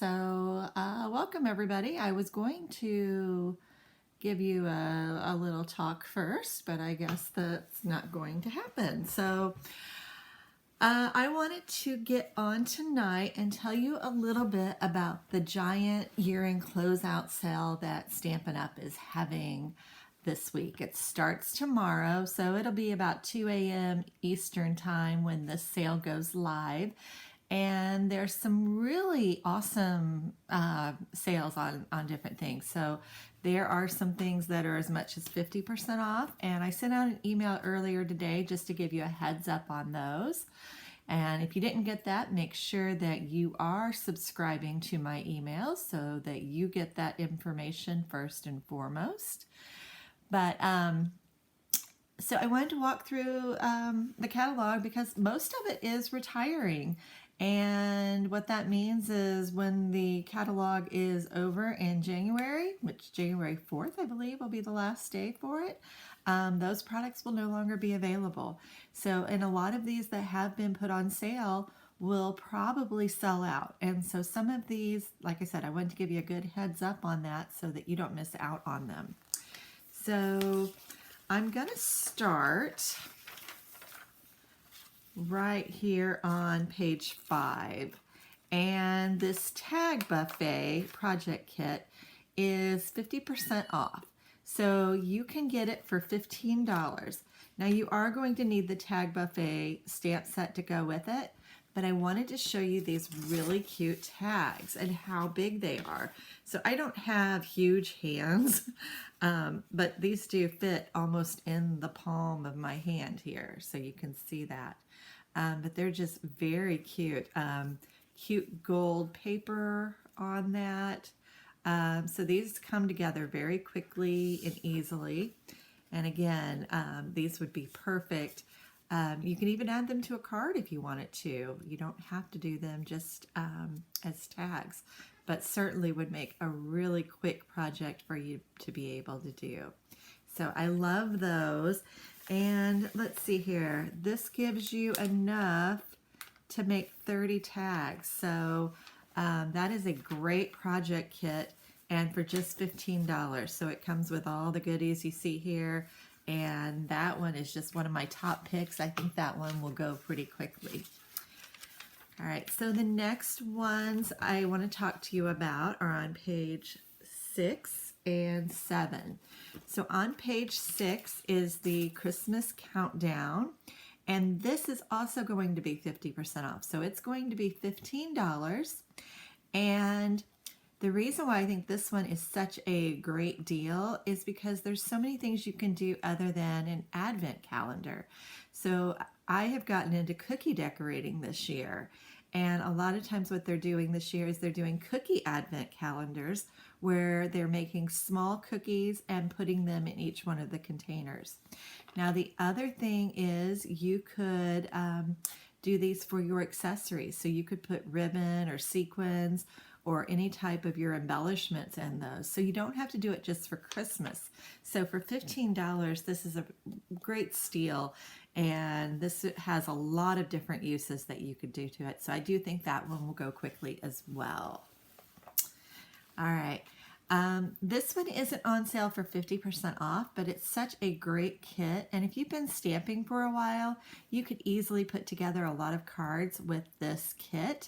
Welcome everybody. I was going to give you a little talk first, but I guess that's not going to happen. I wanted to get on tonight and tell you a little bit about the giant year-end closeout sale that Stampin' Up! Is having this week. It starts tomorrow, so it'll be about 2 a.m. Eastern time when the sale goes live. And there's some really awesome sales on different things. So there are some things that are as much as 50% off. And I sent out an email earlier today just to give you a heads up on those. And if you didn't get that, make sure that you are subscribing to my emails so that you get that information first and foremost. So I wanted to walk through the catalog because most of it is retiring. And what that means is when the catalog is over in January, which January 4th, I believe, will be the last day for it, those products will no longer be available. So, and a lot of these that have been put on sale will probably sell out. And so some of these, like I said, I wanted to give you a good heads up on that so that you don't miss out on them. So I'm going to start right here on page 5, and this tag buffet project kit is 50% off, so you can get it for $15. Now you are going to need the tag buffet stamp set to go with it, but I wanted to show you these really cute tags and how big they are. So I don't have huge hands, but these do fit almost in the palm of my hand here, so you can see that. But they're just very cute. Cute gold paper on that. So these come together very quickly and easily. And again, these would be perfect. You can even add them to a card if you wanted to. You don't have to do them just as tags, but certainly would make a really quick project for you to be able to do. So I love those. And let's see here. This gives you enough to make 30 tags. So that is a great project kit and for just $15. So it comes with all the goodies you see here. And that one is just one of my top picks. I think that one will go pretty quickly. All right, so the next ones I want to talk to you about are on page 6 and 7. So on page 6 is the Christmas countdown, and this is also going to be 50% off. So it's going to be $15. And the reason why I think this one is such a great deal is because there's so many things you can do other than an advent calendar. So I have gotten into cookie decorating this year. And a lot of times what they're doing this year is they're doing cookie advent calendars where they're making small cookies and putting them in each one of the containers. Now the other thing is you could do these for your accessories. So you could put ribbon or sequins or any type of your embellishments in those. So you don't have to do it just for Christmas. So for $15, this is a great steal. And this has a lot of different uses that you could do to it. So I do think that one will go quickly as well. All right. This one isn't on sale for 50% off, but it's such a great kit. And if you've been stamping for a while, you could easily put together a lot of cards with this kit.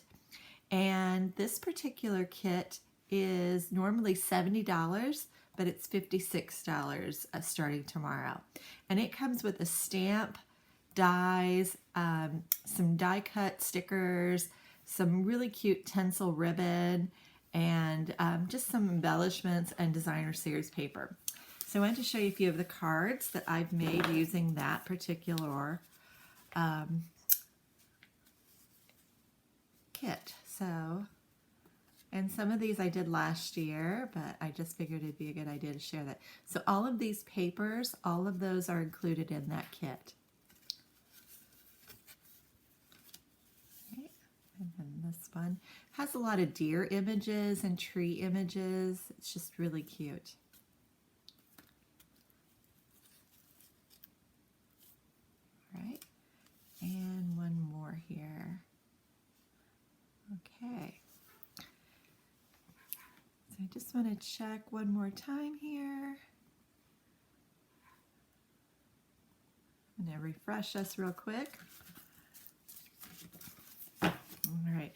And this particular kit is normally $70, but it's $56 starting tomorrow. And it comes with a stamp, dies, some die cut stickers, some really cute tinsel ribbon, and just some embellishments and designer series paper. So I wanted to show you a few of the cards that I've made using that particular kit. So, and some of these I did last year, but I just figured it'd be a good idea to share that. So all of these papers, all of those are included in that kit. Okay. And then this one has a lot of deer images and tree images. It's just really cute. All right. And one more here. Okay. So I just want to check one more time here. I'm going to refresh us real quick. All right.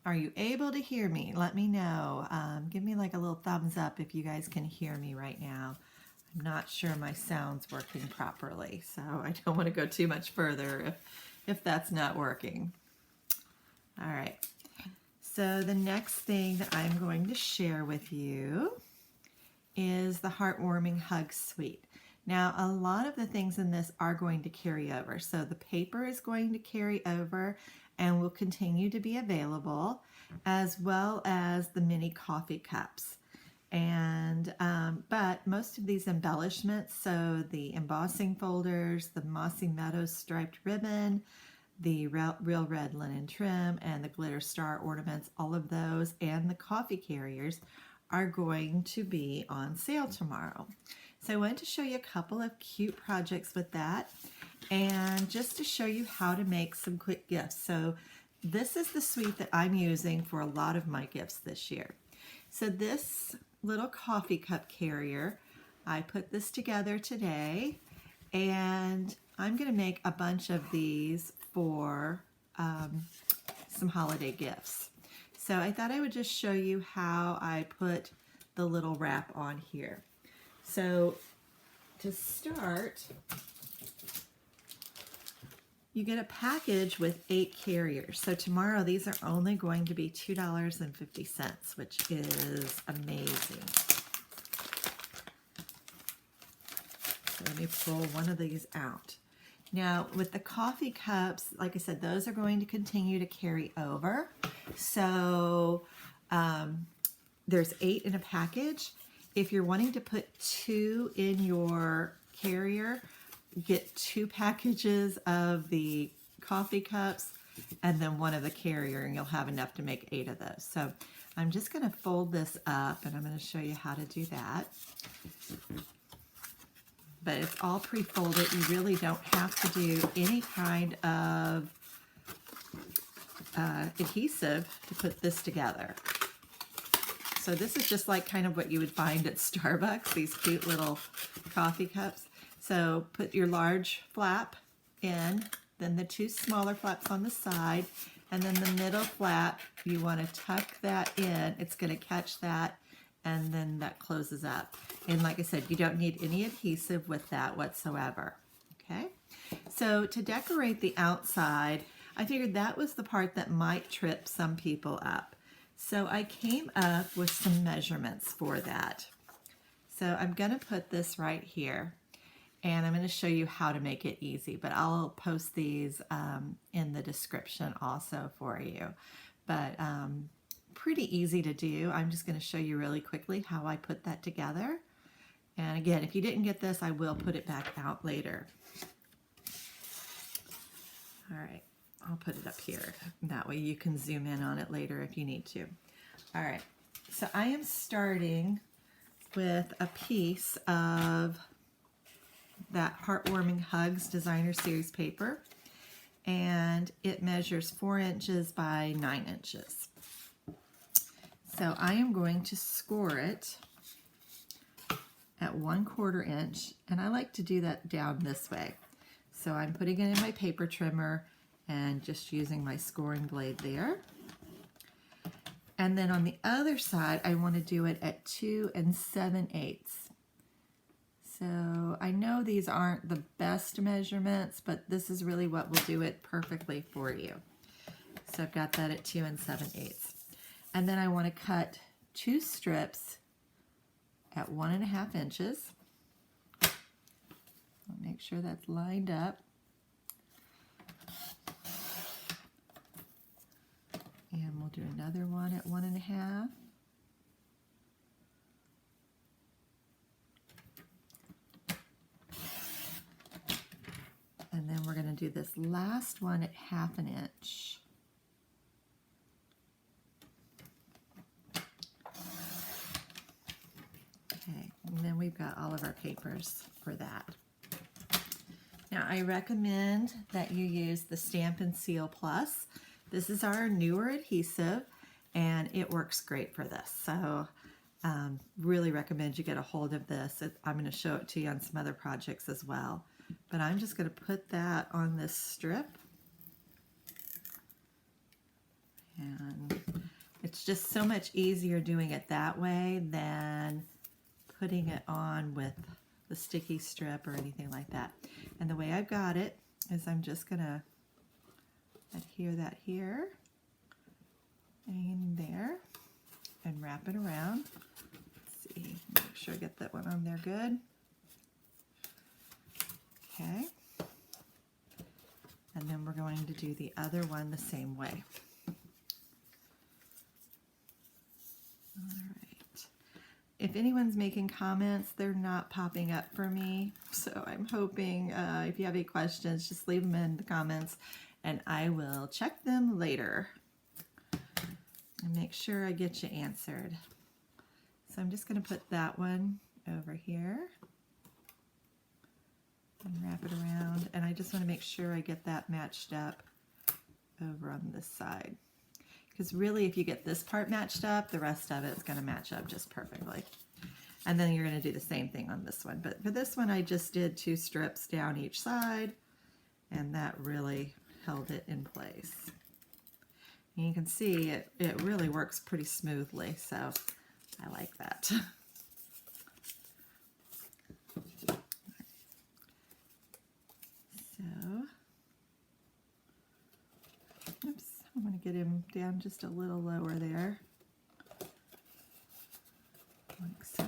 Are you able to hear me? Let me know. Give me like a little thumbs up if you guys can hear me right now. I'm not sure my sound's working properly, so I don't want to go too much further if that's not working. All right. So the next thing that I'm going to share with you is the Heartwarming Hug Suite. Now, a lot of the things in this are going to carry over. So the paper is going to carry over and will continue to be available, as well as the mini coffee cups. And but most of these embellishments, so the embossing folders, the Mossy Meadows striped ribbon, the real red linen trim, and the glitter star ornaments, all of those, and the coffee carriers are going to be on sale tomorrow. So I wanted to show you a couple of cute projects with that, and just to show you how to make some quick gifts. So this is the suite that I'm using for a lot of my gifts this year. So this little coffee cup carrier, I put this together today, and I'm going to make a bunch of these for some holiday gifts. So I thought I would just show you how I put the little wrap on here. So to start, you get a package with 8 carriers. So tomorrow these are only going to be $2.50, which is amazing. So let me pull one of these out. Now with the coffee cups, like I said, those are going to continue to carry over. So there's 8 in a package. If you're wanting to put 2 in your carrier, get 2 packages of the coffee cups and then 1 of the carrier, and you'll have enough to make 8 of those. So I'm just going to fold this up, and I'm going to show you how to do that. But it's all pre-folded. You really don't have to do any kind of adhesive to put this together. So this is just like kind of what you would find at Starbucks, these cute little coffee cups. So put your large flap in, then the 2 smaller flaps on the side, and then the middle flap, you want to tuck that in. It's going to catch that, and then that closes up. And like I said, you don't need any adhesive with that whatsoever. Okay? So to decorate the outside, I figured that was the part that might trip some people up. So I came up with some measurements for that. So I'm going to put this right here, and I'm going to show you how to make it easy, but I'll post these in the description also for you. But pretty easy to do. I'm just going to show you really quickly how I put that together. And again, if you didn't get this, I will put it back out later. All right. I'll put it up here. That way you can zoom in on it later if you need to. All right. So I am starting with a piece of that Heartwarming Hugs Designer Series paper. And it measures 4 inches by 9 inches. So I am going to score it at 1/4 inch. And I like to do that down this way. So I'm putting it in my paper trimmer and just using my scoring blade there. And then on the other side, I want to do it at 2 7/8. So I know these aren't the best measurements, but this is really what will do it perfectly for you. So I've got that at 2 7/8. And then I want to cut 2 strips at 1.5 inches. I'll make sure that's lined up. And we'll do another one at 1.5. And then we're going to do this last one at 1/2 inch. Okay, and then we've got all of our papers for that. Now I recommend that you use the Stamp and Seal Plus. This is our newer adhesive, and it works great for this. So really recommend you get a hold of this. I'm going to show it to you on some other projects as well. But I'm just going to put that on this strip. And it's just so much easier doing it that way than putting it on with the sticky strip or anything like that. And the way I've got it is I'm just going to adhere that here and there and wrap it around. Let's see, make sure I get that one on there good. Okay. And then we're going to do the other one the same way. All right. If anyone's making comments, they're not popping up for me. So I'm hoping if you have any questions, just leave them in the comments and I will check them later and make sure I get you answered. So I'm just going to put that one over here and wrap it around. And I just want to make sure I get that matched up over on this side. Because really, if you get this part matched up, the rest of it's going to match up just perfectly. And then you're going to do the same thing on this one. But for this one, I just did 2 strips down each side, and that really held it in place. And you can see it really works pretty smoothly, so I like that. So, oops. I'm going to get him down just a little lower there, like so.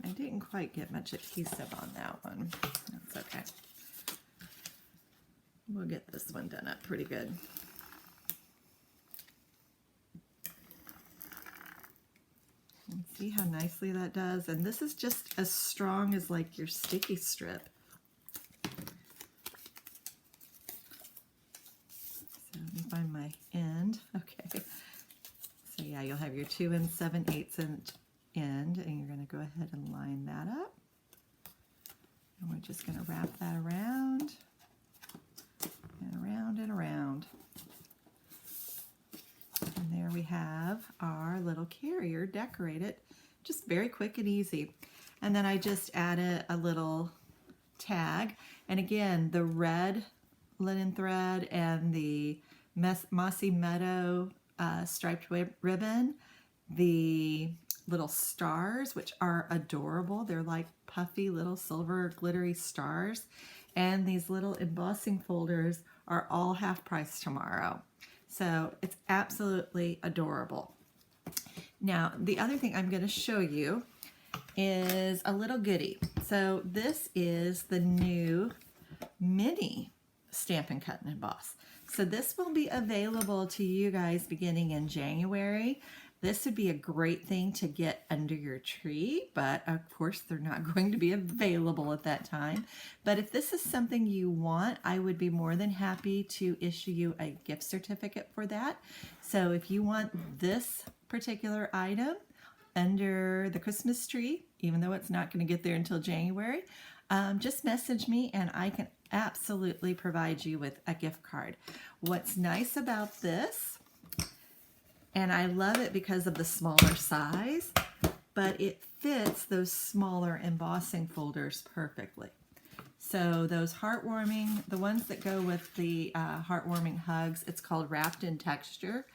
I didn't quite get much adhesive on that one. That's okay. We'll get this one done up pretty good. And see how nicely that does? And this is just as strong as like your sticky strip. Let me find my end. Okay. So yeah, you'll have your 2 7/8 inch end, and you're going to go ahead and line that up. And we're just going to wrap that around and around and around. And there we have our little carrier decorated. Just very quick and easy. And then I just added a little tag. And again, the red linen thread and the Mossy Meadow striped ribbon, the little stars, which are adorable. They're like puffy little silver glittery stars. And these little embossing folders are all half price tomorrow. So it's absolutely adorable. Now, the other thing I'm going to show you is a little goodie. So this is the new mini Stampin' Cut and Emboss. So this will be available to you guys beginning in January. This would be a great thing to get under your tree, but of course they're not going to be available at that time. But if this is something you want, I would be more than happy to issue you a gift certificate for that. So if you want this particular item under the Christmas tree, even though it's not going to get there until January, just message me and I can absolutely provide you with a gift card. What's nice about this, and I love it because of the smaller size, but it fits those smaller embossing folders perfectly. So those heartwarming, the ones that go with the heartwarming hugs, it's called Wrapped in Texture.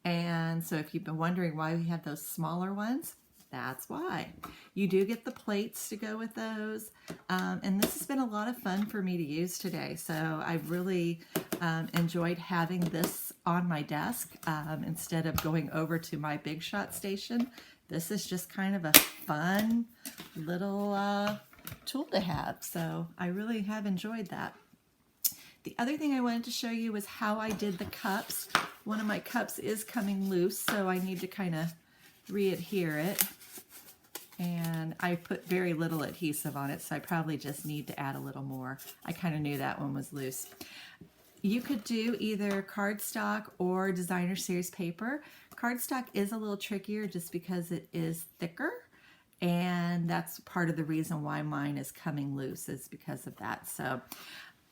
And so if you've been wondering why we have those smaller ones, that's why. You do get the plates to go with those. And this has been a lot of fun for me to use today. So I've really enjoyed having this on my desk instead of going over to my Big Shot station. This is just kind of a fun little tool to have. So I really have enjoyed that. The other thing I wanted to show you was how I did the cups. One of my cups is coming loose, so I need to kind of re-adhere it. And I put very little adhesive on it, so I probably just need to add a little more. I kind of knew that one was loose. You could do either cardstock or designer series paper. Cardstock is a little trickier just because it is thicker, and that's part of the reason why mine is coming loose, is because of that. So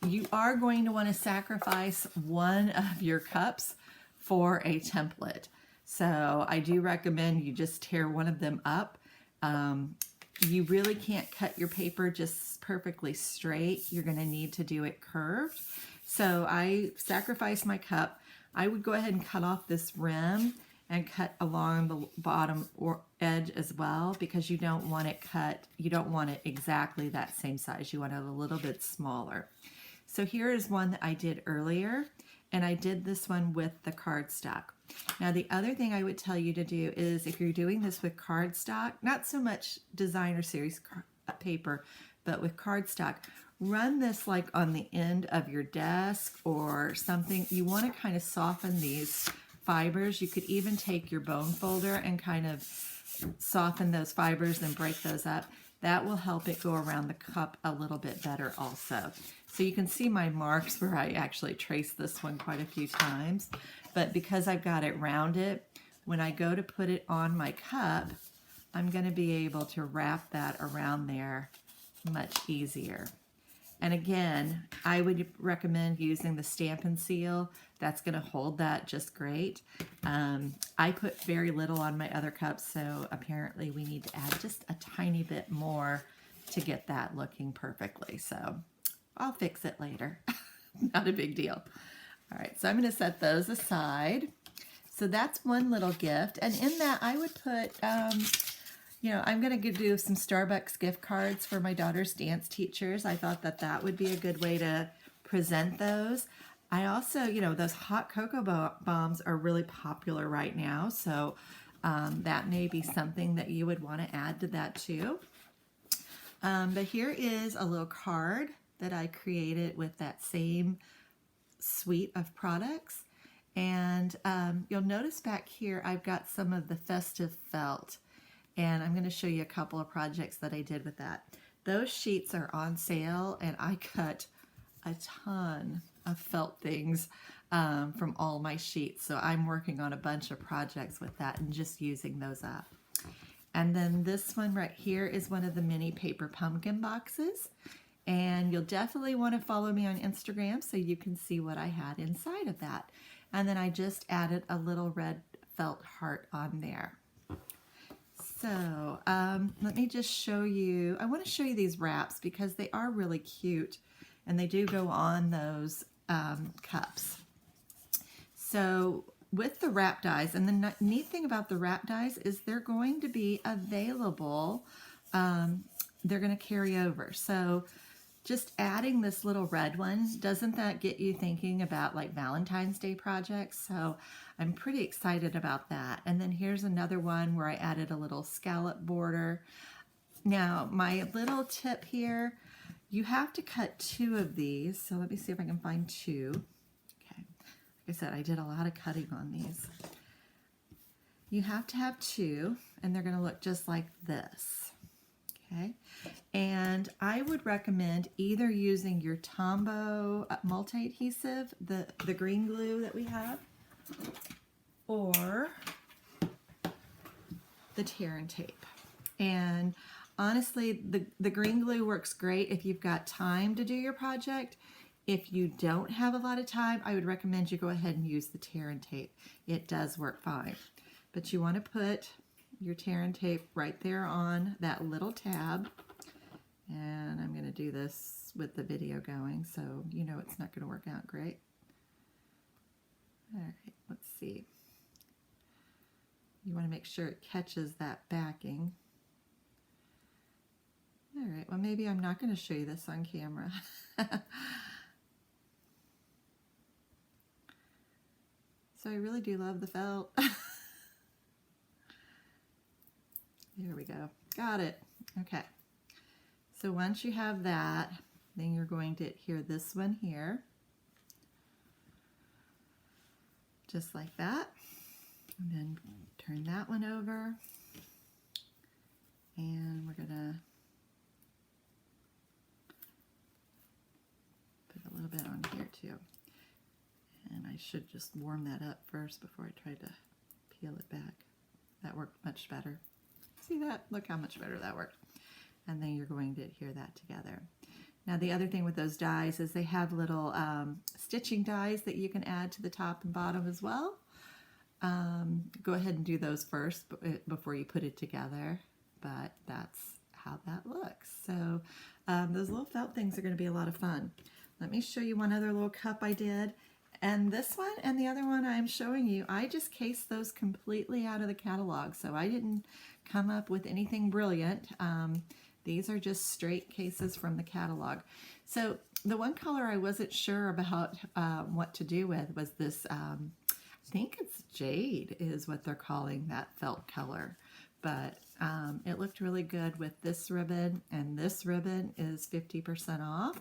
you are going to want to sacrifice one of your cups for a template. So I do recommend you just tear one of them up. You really can't cut your paper just perfectly straight. You're going to need to do it curved. So I sacrificed my cup. I would go ahead and cut off this rim and cut along the bottom edge as well, because you don't want it cut, you don't want it exactly that same size. You want it a little bit smaller. So here is one that I did earlier, and I did this one with the cardstock. Now the other thing I would tell you to do is, if you're doing this with cardstock, not so much designer series paper, but with cardstock, run this like on the end of your desk or something. You want to kind of soften these fibers. You could even take your bone folder and kind of soften those fibers and break those up. That will help it go around the cup a little bit better also. So you can see my marks where I actually traced this one quite a few times, but because I've got it rounded, when I go to put it on my cup, I'm going to be able to wrap that around there much easier. And again, I would recommend using the Stampin' Seal. That's going to hold that just great. I put very little on my other cups, so apparently we need to add just a tiny bit more to get that looking perfectly. So I'll fix it later. Not a big deal. All right, so I'm going to set those aside. So that's one little gift. And in that, I would put... I'm going to do some Starbucks gift cards for my daughter's dance teachers. I thought that that would be a good way to present those. I also, those hot cocoa bombs are really popular right now. So that may be something that you would want to add to that too. But here is a little card that I created with that same suite of products. And you'll notice back here, I've got some of the Festive felt. And I'm going to show you a couple of projects that I did with that. Those sheets are on sale, and I cut a ton of felt things from all my sheets. So I'm working on a bunch of projects with that and just using those up. And then this one right here is one of the mini paper pumpkin boxes. And you'll definitely want to follow me on Instagram so you can see what I had inside of that. And then I just added a little red felt heart on there. So let me just show you, I want to show you these wraps because they are really cute and they do go on those cups. So with the wrap dies, and the neat thing about the wrap dies is they're going to be available, they're going to carry over. So just adding this little red one, doesn't that get you thinking about like Valentine's Day projects? So I'm pretty excited about that. And then here's another one where I added a little scallop border. Now, my little tip here, you have to cut 2 of these. So let me see if I can find 2. Okay. Like I said, I did a lot of cutting on these. You have to have 2, and they're going to look just like this. Okay. And I would recommend either using your Tombow multi-adhesive, the green glue that we have, or the tear and tape. And honestly, the green glue works great if you've got time to do your project. If you don't have a lot of time, I would recommend you go ahead and use the tear and tape. It does work fine. But you want to put your tear and tape right there on that little tab. And I'm going to do this with the video going, so you know it's not going to work out great. All right, let's see. You want to make sure it catches that backing. All right, well maybe I'm not going to show you this on camera. So I really do love the felt. There we go. Got it. Okay. So once you have that, then you're going to adhere this one here. Just like that. And then turn that one over. And we're going to put a little bit on here too. And I should just warm that up first before I try to peel it back. That worked much better. See that? Look how much better that worked. And then you're going to adhere that together. Now the other thing with those dies is they have little stitching dies that you can add to the top and bottom as well. go ahead and do those first before you put it together. But that's how that looks. So those little felt things are going to be a lot of fun. Let me show you one other little cup I did. And this one and the other one I'm showing you, I just cased those completely out of the catalog. So I didn't come up with anything brilliant. These are just straight cases from the catalog. So the one color I wasn't sure about what to do with was this, I think it's jade is what they're calling that felt color. But it looked really good with this ribbon, and this ribbon is 50% off.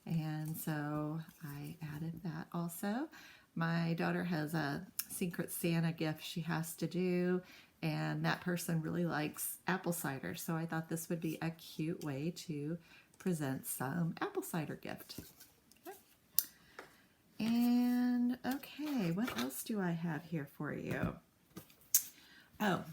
And so I added that also. My daughter has a Secret Santa gift she has to do, and that person really likes apple cider. So I thought this would be a cute way to present some apple cider gift. Okay. And okay, what else do I have here for you? Oh,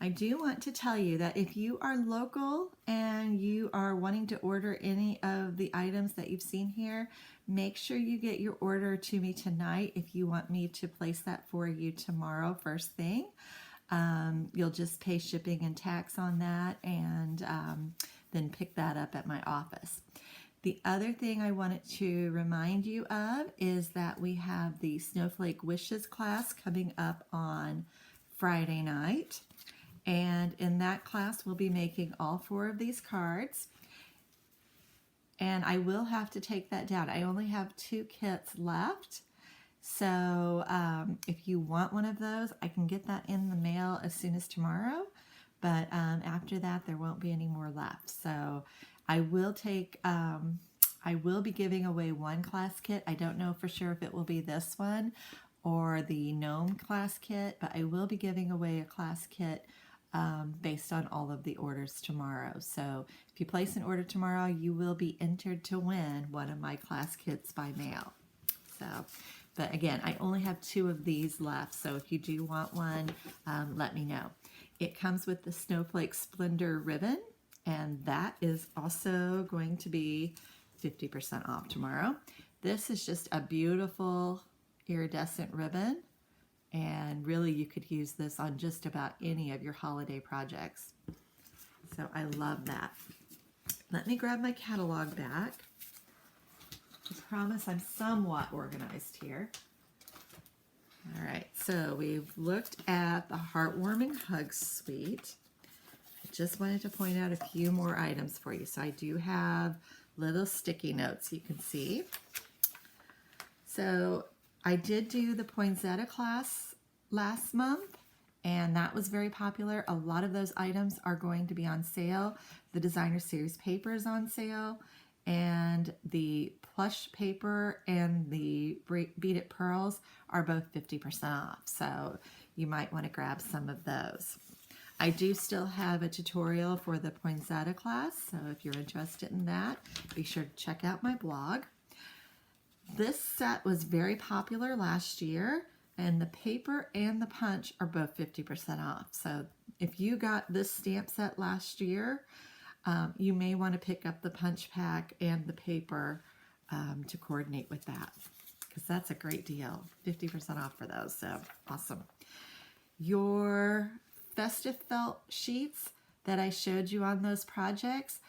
I do want to tell you that if you are local and you are wanting to order any of the items that you've seen here, make sure you get your order to me tonight if you want me to place that for you tomorrow first thing. You'll just pay shipping and tax on that, and then pick that up at my office. The other thing I wanted to remind you of is that we have the Snowflake Wishes class coming up on Friday night. And in that class, we'll be making all 4 of these cards. And I will have to take that down. I only have 2 kits left. So if you want one of those, I can get that in the mail as soon as tomorrow. But after that, there won't be any more left. So I will be giving away 1 class kit. I don't know for sure if it will be this one or the Gnome class kit, but I will be giving away a class kit based on all of the orders tomorrow. So if you place an order tomorrow, you will be entered to win one of my class kits by mail. So, but again, I only have 2 of these left. So if you do want one, let me know. It comes with the Snowflake Splendor ribbon, and that is also going to be 50% off tomorrow. This is just a beautiful iridescent ribbon. And really, you could use this on just about any of your holiday projects. So I love that. Let me grab my catalog back. I promise I'm somewhat organized here. All right, so we've looked at the Heartwarming Hug Suite. I just wanted to point out a few more items for you. So I do have little sticky notes you can see. So I did do the poinsettia class last month, and that was very popular. A lot of those items are going to be on sale. The Designer Series paper is on sale, and the plush paper and the beaded pearls are both 50% off. So you might want to grab some of those. I do still have a tutorial for the poinsettia class, so if you're interested in that, be sure to check out my blog. This set was very popular last year, and the paper and the punch are both 50% off. So if you got this stamp set last year, you may want to pick up the punch pack and the paper to coordinate with that, because that's a great deal. 50% off for those, so awesome. Your Festive felt sheets that I showed you on those projects,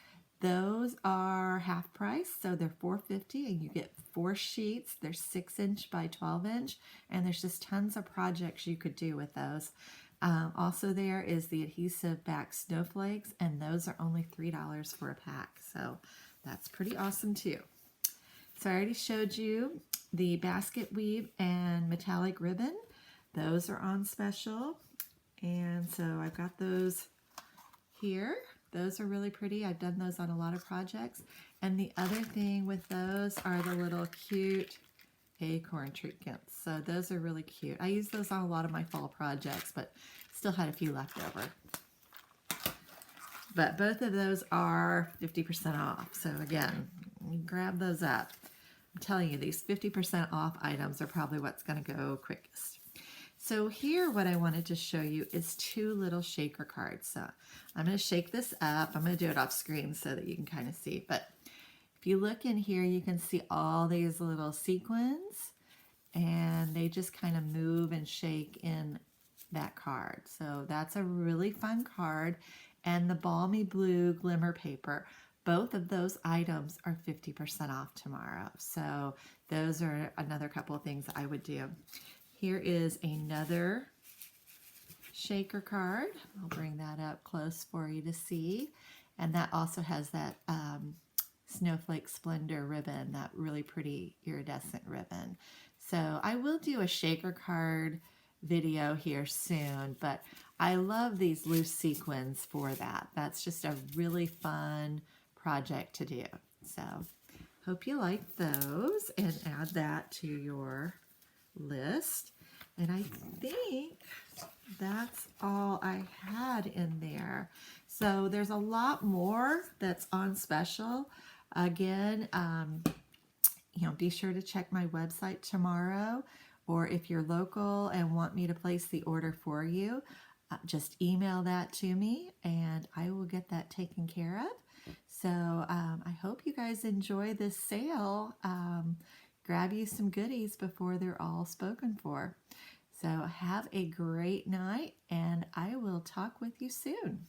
those are half price, so they're $4.50, and you get 4 sheets. They're 6-inch by 12-inch, and there's just tons of projects you could do with those. Also there is the adhesive back snowflakes, and those are only $3 for a pack, so that's pretty awesome too. So I already showed you the basket weave and metallic ribbon. Those are on special, and so I've got those here. Those are really pretty. I've done those on a lot of projects. And the other thing with those are the little cute acorn trinkets. So those are really cute. I use those on a lot of my fall projects, but still had a few left over. But both of those are 50% off. So again, you grab those up. I'm telling you, these 50% off items are probably what's going to go quickest. So here, what I wanted to show you is 2 little shaker cards. So I'm going to shake this up. I'm going to do it off screen so that you can kind of see. But if you look in here, you can see all these little sequins. and they just kind of move and shake in that card. So that's a really fun card. And the Balmy Blue Glimmer Paper, both of those items are 50% off tomorrow. So those are another couple of things I would do. Here is another shaker card. I'll bring that up close for you to see. And that also has that Snowflake Splendor ribbon, that really pretty iridescent ribbon. So I will do a shaker card video here soon, but I love these loose sequins for that. That's just a really fun project to do. So hope you like those and add that to your list. And I think that's all I had in there. So there's a lot more that's on special. Again, be sure to check my website tomorrow, or if you're local and want me to place the order for you, just email that to me and I will get that taken care of. So I hope you guys enjoy this sale. Grab you some goodies before they're all spoken for. So have a great night, and I will talk with you soon.